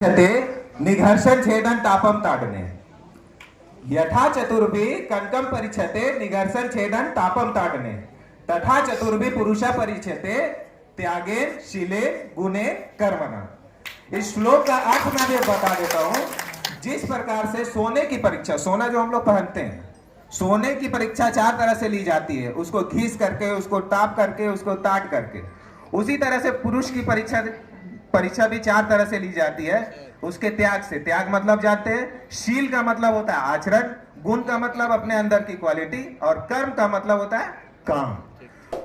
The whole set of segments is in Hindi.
निघर्षण छेदन तापम ताडने यथा चतुर्भि कनकम परिच्छते निघर्षण छेदन तापम ताडने तथा चतुर्भि पुरुषा परिच्छते त्यागे शीले गुणे कर्मणा। इस श्लोक का अर्थ मैं भी बता देता हूं। जिस प्रकार से सोने की परीक्षा, सोना जो हम लोग पहनते हैं, सोने की परीक्षा 4 तरह से ली जाती है, उसको घिस करके, उसको ताप करके, उसको ताट करके। उसी तरह से पुरुष की परीक्षा भी 4 तरह से ली जाती है, उसके त्याग से। त्याग मतलब जानते हैं, शील का मतलब होता है आचरण, गुण का मतलब अपने अंदर की क्वालिटी, और कर्म का मतलब होता है काम।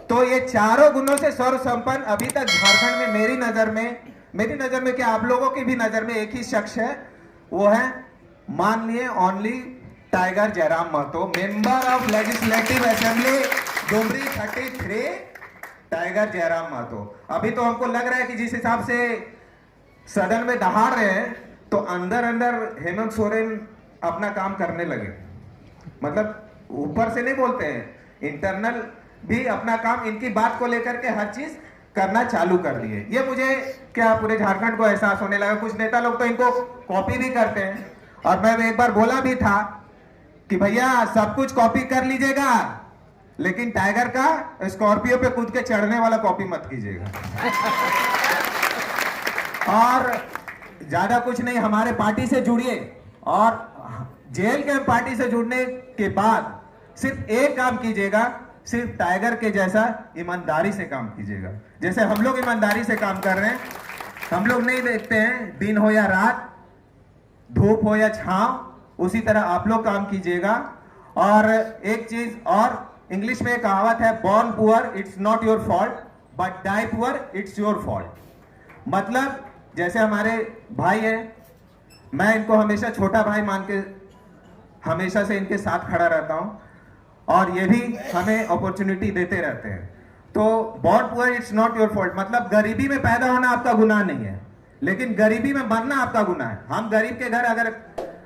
तो ये चारों गुणों से सर्व संपन्न अभी तक झारखंड में मेरी नजर में क्या आप लोगों की भी नजर में एक ही शख्स है, वो है माननीय only tiger Jairam Mahato, member of legislative assembly Dumri 33, tiger Jairam Mahato. अभी तो हमको लग रहा है कि जिस हिसाब से सदन में दहाड़ रहे हैं, तो अंदर हेमंत सोरेन अपना काम करने लगे। मतलब ऊपर से नहीं बोलते हैं, इंटरनल भी अपना काम, इनकी बात को लेकर के हर चीज करना चालू कर दिए। ये मुझे क्या पूरे झारखंड को एहसास होने लगा। कुछ नेता लोग तो इनको कॉपी भी करते हैं, और मैं एक बार बोला भी था कि भैया सब कुछ कॉपी कर लीजिएगा, लेकिन टाइगर का स्कॉर्पियो पे कूद के चढ़ने वाला कॉपी मत कीजिएगा। और ज्यादा कुछ नहीं, हमारे पार्टी से जुड़िए, और जेल के पार्टी से जुड़ने के बाद सिर्फ एक काम कीजिएगा, सिर्फ टाइगर के जैसा ईमानदारी से काम कीजिएगा। जैसे हम लोग ईमानदारी से काम कर रहे हैं, हम लोग नहीं देखते हैं दिन हो या रात, धूप हो या छांव, उसी तरह आप लोग काम कीजिएगा। और एक चीज और, इंग्लिश में एक कहावत है, born poor it's not your fault but die poor it's your fault. मतलब जैसे हमारे भाई हैं, मैं इनको हमेशा छोटा भाई मान के हमेशा से इनके साथ खड़ा रहता हूं, और ये भी हमें अपॉर्चुनिटी देते रहते हैं। तो born poor it's not your fault मतलब गरीबी में पैदा होना आपका गुनाह नहीं है, लेकिन गरीबी में मरना आपका गुनाह है। हम गरीब के घर, अगर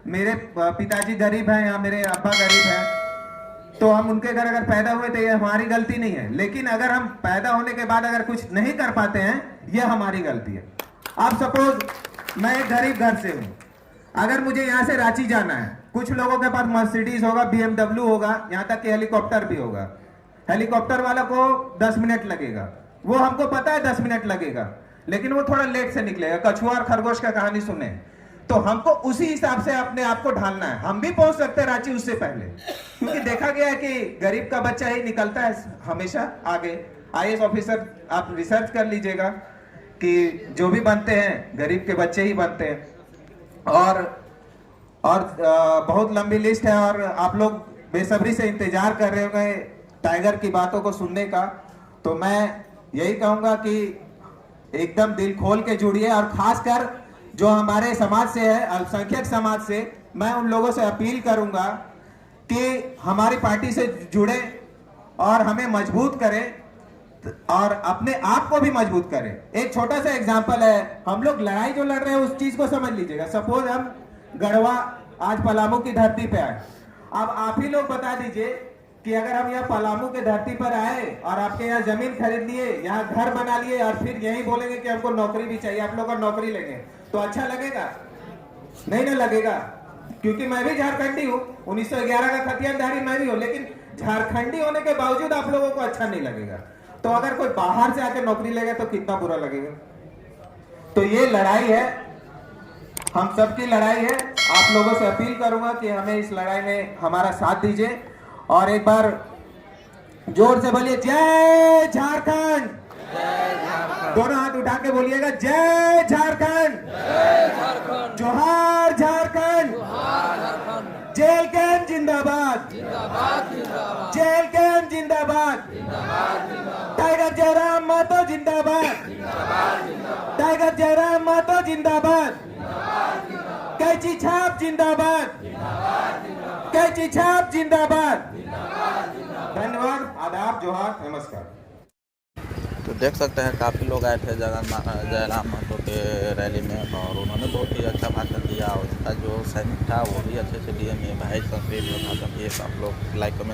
मेरे पिताजी गरीब हैं या मेरे अब्बा गरीब हैं, तो हम उनके घर अगर पैदा हुए तो ये हमारी गलती नहीं है। लेकिन अगर हम पैदा होने के बाद अगर कुछ नहीं कर पाते हैं, यह हमारी गलती है। आप सपोज मैं एक गरीब घर से हूं, अगर मुझे यहां से रांची जाना है, कुछ लोगों के पास मर्सिडीज होगा, BMW होगा, यहां तक कि हेलीकॉप्टर भी होगा। हेलीकॉप्टर वाला को 10 मिनट लगेगा, वो हमको पता है 10 मिनट लगेगा, लेकिन वो थोड़ा लेट से निकलेगा। कछुआ और खरगोश का कहानी सुने, तो हमको उसी हिसाब से अपने आप को ढालना है। हम भी पहुंच सकते हैं रांची उससे पहले, क्योंकि देखा गया है कि गरीब का बच्चा ही निकलता है हमेशा आगे। IAS ऑफिसर आप रिसर्च कर लीजिएगा कि जो भी बनते हैं गरीब के बच्चे ही बनते हैं। और बहुत लंबी लिस्ट है, और आप लोग बेसब्री से इंतजार कर रहे होंगे टाइगर की बातों को सुनने का। तो मैं यही कहूंगा कि एकदम दिल खोल के जुड़िए, और खासकर जो हमारे समाज से है, अल्पसंख्यक समाज से, मैं उन लोगों से अपील करूंगा कि हमारी पार्टी से जुड़े और हमें मजबूत करें, और अपने आप को भी मजबूत करें। एक छोटा सा एग्जांपल है, हम लोग लड़ाई जो लड़ रहे हैं उस चीज को समझ लीजिएगा। सपोज हम गढ़वा आज पलामू की धरती पे आए, अब आप ही लोग बता दीजिए कि अगर हम यहाँ पलामू के धरती पर आए और आपके यहाँ जमीन खरीद लिए, यहाँ घर बना लिए, और फिर यही बोलेंगे कि हमको नौकरी भी चाहिए, आप लोग का नौकरी लेंगे, तो अच्छा लगेगा? नहीं ना लगेगा। क्योंकि मैं भी झारखंडी हूँ, 1911 का खतियानधारी मैं भी हूँ, लेकिन झारखंडी होने के बावजूद आप लोगों को अच्छा नहीं लगेगा। तो अगर कोई बाहर से आकर नौकरी लेगा तो कितना बुरा लगेगा। तो ये लड़ाई है, हम सबकी लड़ाई है। आप लोगों से अपील करूंगा कि हमें इस लड़ाई में हमारा साथ दीजिए, और एक बार जोर से बोलिए जय झारखंड। दोनों हाथ उठा के बोलिएगा जय झारखंड, जोहार झारखंड, जेल कैंप जिंदाबाद, जेल कैंप जिंदाबाद, टाइगर जयराम महतो जिंदाबाद, टाइगर जयराम महतो जिंदाबाद, कैची छाप जिंदाबाद, कैची छाप जिंदाबाद। धन्यवाद, आदाब, जोहार, नमस्कार। तो देख सकते हैं काफ़ी लोग आए थे जयराम महतो के रैली में, और उन्होंने बहुत ही अच्छा भाषण दिया। उसका जो सैनिक था वो भी अच्छे से दिए। मेरे भाई संस्कृत में भाषण दिए, सब लोग लाइक कमेंट